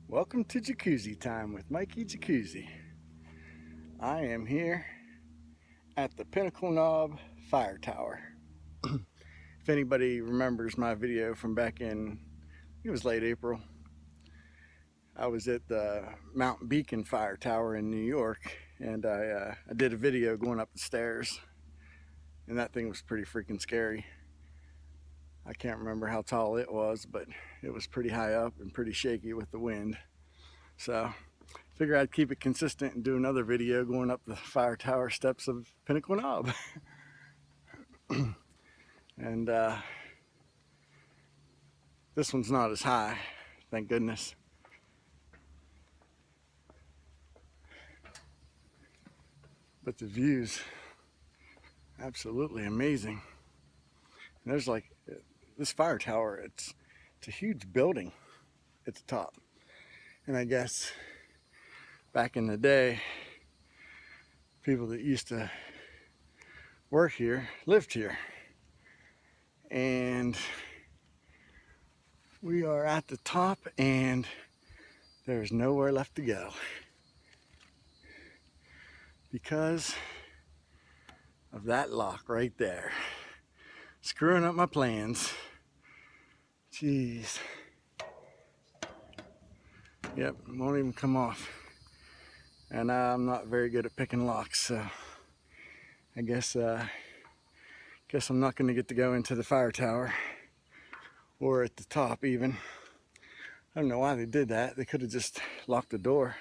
Welcome to Jacuzzi Time with Mikey Jacuzzi. I am here at the Pinnacle Knob Fire Tower. If anybody remembers my video from back in, it was late April, I was at the Mount Beacon Fire Tower in New York, and I did a video going up the stairs, and that thing was pretty freaking scary. I can't remember how tall it was, but it was pretty high up and pretty shaky with the wind. So figure I'd keep it consistent and do another video going up the fire tower steps of Pinnacle Knob. And this one's not as high, thank goodness. But the view's absolutely amazing. And there's like this fire tower, it's a huge building at the top. And I guess back in the day, people that used to work here lived here. And we are at the top and there's nowhere left to go because of that lock right there. Screwing up my plans. Jeez. Yep, won't even come off. And I'm not very good at picking locks, so I guess I'm not going to get to go into the fire tower or at the top even. I don't know why they did that. They could have just locked the door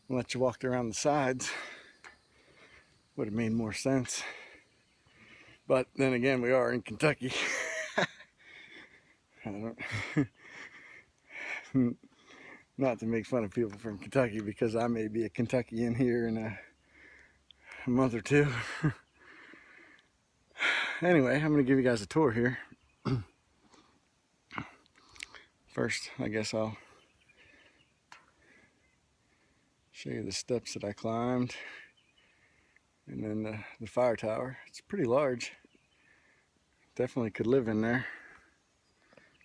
and let you walk around the sides. Would have made more sense. But then again, we are in Kentucky. I don't not to make fun of people from Kentucky, because I may be a Kentuckian here in a month or two. Anyway, I'm going to give you guys a tour here. First, I guess I'll show you the steps that I climbed. And then the fire tower. It's pretty large. Definitely could live in there.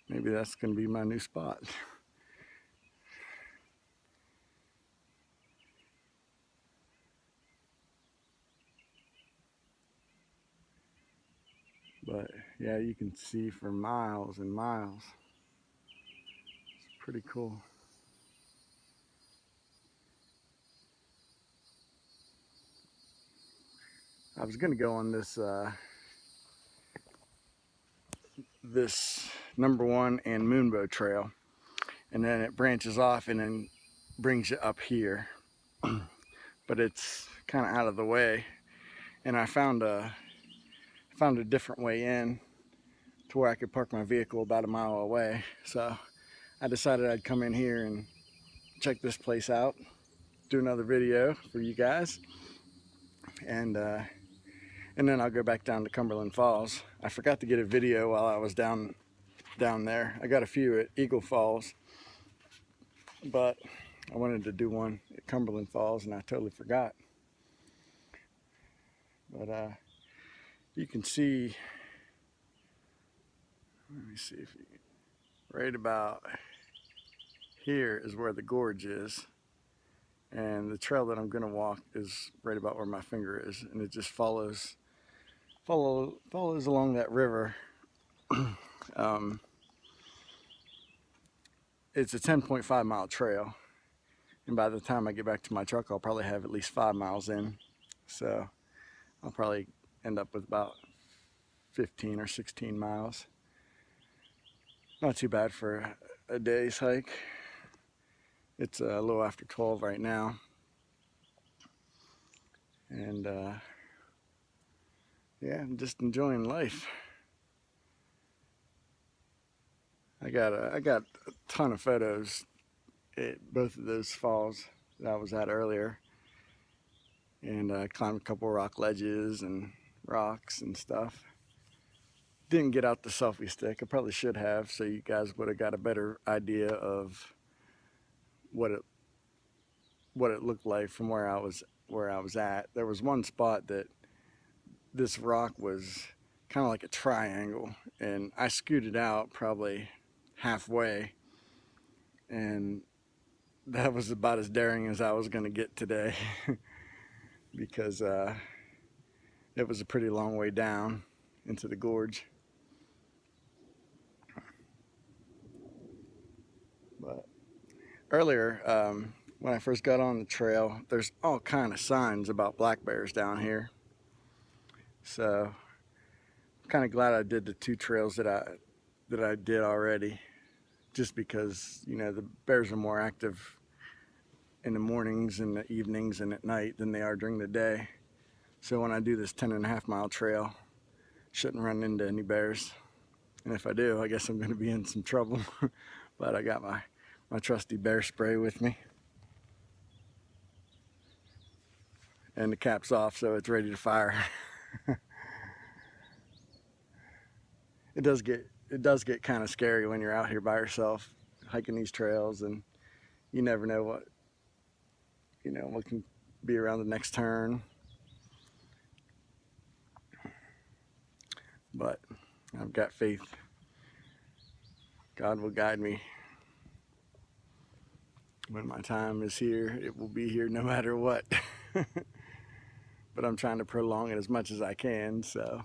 Maybe that's going to be my new spot. But yeah, you can see for miles and miles. It's pretty cool. I was gonna go on this this #1 and Moonbow Trail, and then it branches off and then brings you up here. But it's kind of out of the way, and I found a different way in to where I could park my vehicle about a mile away. So I decided I'd come in here and check this place out, do another video for you guys, and then I'll go back down to Cumberland Falls. I forgot to get a video while I was down there. I got a few at Eagle Falls, but I wanted to do one at Cumberland Falls and I totally forgot. But you can see, let me see if you can, right about here is where the gorge is, and the trail that I'm gonna walk is right about where my finger is, and it just follows along that river. It's a 10.5 mile trail, and by the time I get back to my truck, I'll probably have at least 5 miles in, so I'll probably end up with about 15 or 16 miles. Not too bad for a day's hike. It's a little after 12 right now, and yeah, I'm just enjoying life. I got a ton of photos at both of those falls that I was at earlier, and I climbed a couple rock ledges and rocks and stuff. Didn't get out the selfie stick. I probably should have, so you guys would have got a better idea of what it looked like from where I was at. There was one spot that this rock was kind of like a triangle, and I scooted out probably halfway, and that was about as daring as I was going to get today because it was a pretty long way down into the gorge. But earlier, when I first got on the trail, there's all kind of signs about black bears down here. So I'm kind of glad I did the 2 trails that I did already, just because, you know, the bears are more active in the mornings and the evenings and at night than they are during the day. So when I do this 10.5-mile trail, shouldn't run into any bears. And if I do, I guess I'm going to be in some trouble. But I got my trusty bear spray with me. And the cap's off, so it's ready to fire. It does get kind of scary when you're out here by yourself hiking these trails, and you never know what can be around the next turn. But I've got faith. God will guide me. When my time is here, it will be here no matter what. But I'm trying to prolong it as much as I can, so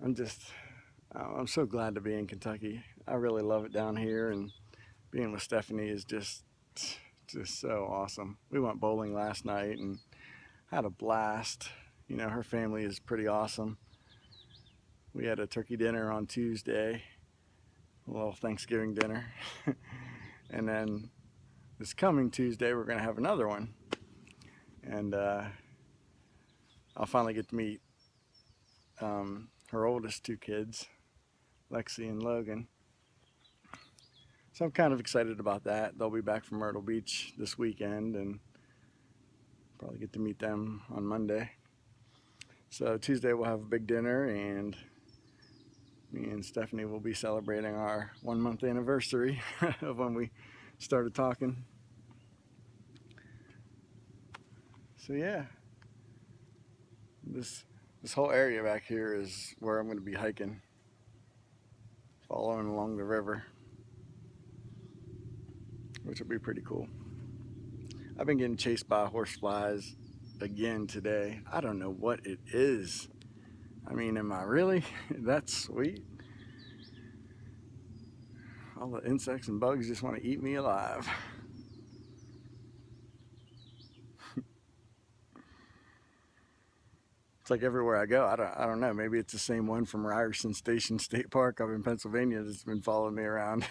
I'm so glad to be in Kentucky. I really love it down here, and being with Stephanie is just so awesome. We went bowling last night and had a blast. You know, her family is pretty awesome. We had a turkey dinner on Tuesday, a little Thanksgiving dinner. And then this coming Tuesday, we're going to have another one. And I'll finally get to meet her oldest 2 kids, Lexi and Logan. So I'm kind of excited about that. They'll be back from Myrtle Beach this weekend, and probably get to meet them on Monday. So Tuesday we'll have a big dinner, and me and Stephanie will be celebrating our 1-month anniversary of when we started talking. So yeah, this whole area back here is where I'm going to be hiking, following along the river, which will be pretty cool. I've been getting chased by horseflies again today. I don't know what it is. I mean, am I really that sweet? All the insects and bugs just want to eat me alive. It's like everywhere I go. I don't know. Maybe it's the same one from Ryerson Station State Park up in Pennsylvania that's been following me around.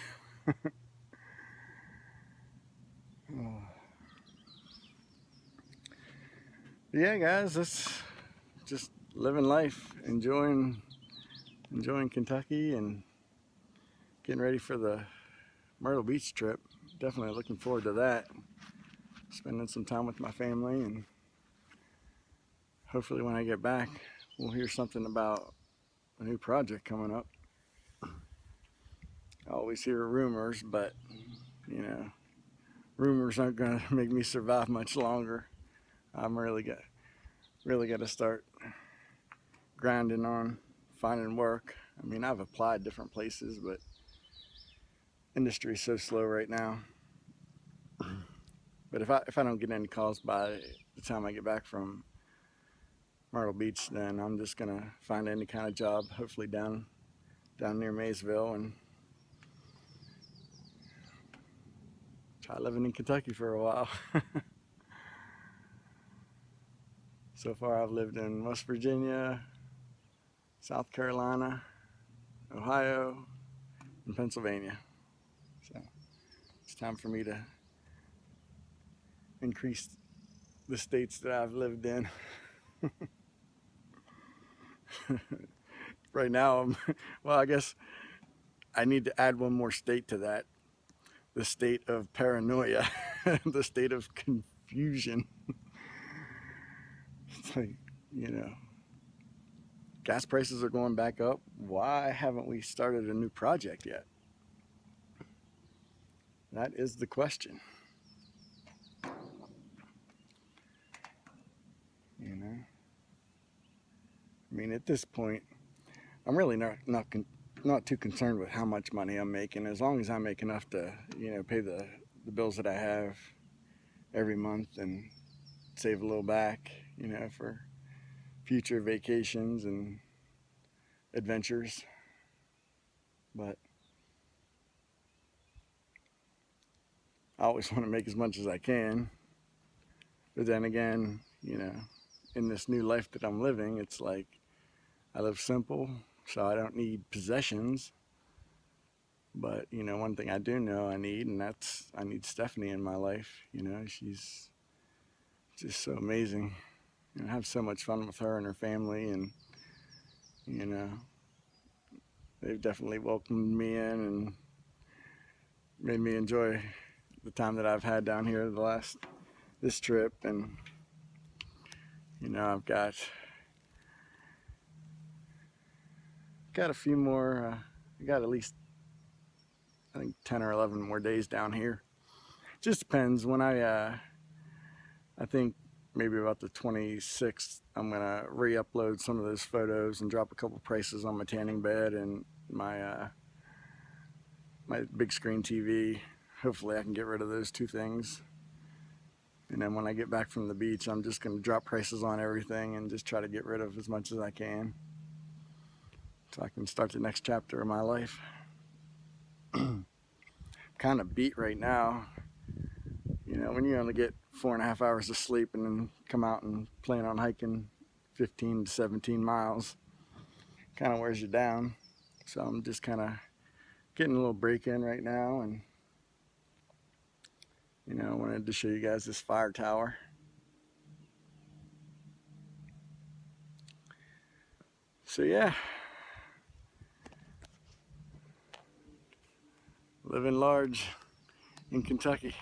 Yeah, guys, that's just living life, enjoying Kentucky, and getting ready for the Myrtle Beach trip. Definitely looking forward to that. Spending some time with my family, and hopefully when I get back, we'll hear something about a new project coming up. I always hear rumors, but you know, rumors aren't gonna make me survive much longer. I'm really got to start grinding on finding work. I mean, I've applied different places, but industry's so slow right now. But if I don't get any calls by the time I get back from Myrtle Beach, then I'm just gonna find any kind of job, hopefully down near Maysville, and try living in Kentucky for a while. So far I've lived in West Virginia, South Carolina, Ohio, and Pennsylvania. So it's time for me to increase the states that I've lived in. Right now, well, I guess I need to add one more state to that. The state of paranoia, the state of confusion. It's like, you know, gas prices are going back up. Why haven't we started a new project yet? That is the question. You know, I mean, at this point, I'm really not too concerned with how much money I'm making, as long as I make enough to, you know, pay the the bills that I have every month and save a little back, you know, for future vacations and adventures. But I always want to make as much as I can. But then again, you know, in this new life that I'm living, it's like I live simple, so I don't need possessions. But, you know, one thing I do know I need, and that's I need Stephanie in my life. You know, she's just so amazing. And I have so much fun with her and her family, and, you know, they've definitely welcomed me in and made me enjoy the time that I've had down here this trip. And, you know, I've got a few more, I got at least, I think 10 or 11 more days down here. Just depends. When I think maybe about the 26th, I'm gonna re-upload some of those photos and drop a couple prices on my tanning bed and my my big screen TV. Hopefully I can get rid of those two things. And then when I get back from the beach, I'm just gonna drop prices on everything and just try to get rid of as much as I can, so I can start the next chapter of my life. Kind of beat right now. You know, when you only get 4.5 hours of sleep and then come out and plan on hiking 15 to 17 miles, kind of wears you down. So I'm just kind of getting a little break in right now. And, you know, I wanted to show you guys this fire tower. So yeah, living large in Kentucky.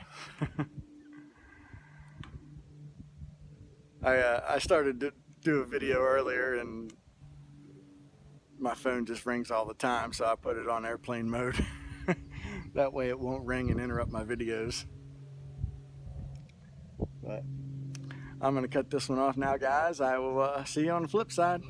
I started to do a video earlier and my phone just rings all the time, so I put it on airplane mode. That way it won't ring and interrupt my videos. But I'm gonna cut this one off now, guys. I will see you on the flip side.